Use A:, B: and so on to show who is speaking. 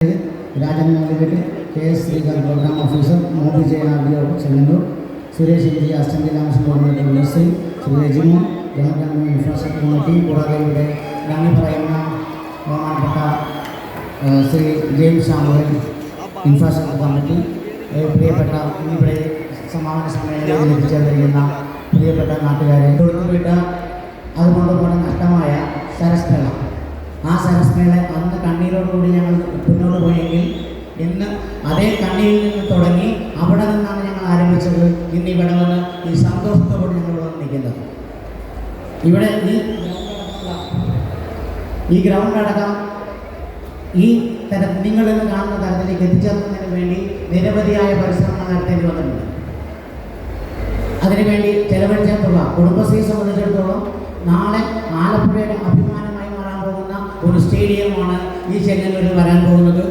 A: Rajan Malik KS Srikanth program officer മോബി JRDO Chengannur Suresh ഇഞ്ചി assistant commission coordinator ministry Shri രജിമോ ജനറൽ ഇൻഫ്രാസ്ട്രക്ചർ കമ്മിറ്റി കൂടാതെ ഇവിടെ നന്ദി പറയുന്ന ബഹുമാനപ്പെട്ട Shri James Samuel infrastructure committee പ്രിയപ്പെട്ട ഇവിടെ സമാപന സമ്മേളനത്തിൽ എത്തിച്ചേർന്നിരിക്കുന്ന പ്രിയപ്പെട്ട നാട്ടുകാരെ കൊടുത്തുവിട്ട അതുകൊണ്ട് പോലെ നഷ്ടമായ സരസ്മേള ആ സരസ്മേള അന്ന് കണ്ണീരോടുകൂടി ഞങ്ങൾ മുന്നോട്ട് പോയെങ്കിൽ ഇന്ന് അതേ കണ്ണീരിൽ നിന്ന് തുടങ്ങി അവിടെ നിന്നാണ് ഞങ്ങൾ ആരംഭിച്ചത്. ഇന്ന് ഇവിടെ നിന്ന് ഈ സന്തോഷത്തോടെ ഞങ്ങൾ ഇവിടെ നിൽക്കുന്നത്. ഇവിടെ ഈ ഗ്രൗണ്ട് അടക്കം ഈ നിങ്ങളിൽ നിന്ന് കാണുന്ന തരത്തിലേക്ക് എത്തിച്ചേർന്നതിന് വേണ്ടി നിരവധിയായ പരിശ്രമങ്ങൾ നടത്തേണ്ടി വന്നിട്ടുണ്ട്. അതിനുവേണ്ടി ചെലവഴിച്ച തുക കുടുംബശ്രീ സംബന്ധിച്ചിടത്തോളം നാളെ ആലപ്പുഴയുടെ അഭിമാനമായി മാറാൻ പോകുന്ന ഒരു സ്റ്റേഡിയമാണ് ഈ ചെങ്ങന്നൂരിൽ വരാൻ പോകുന്നത്.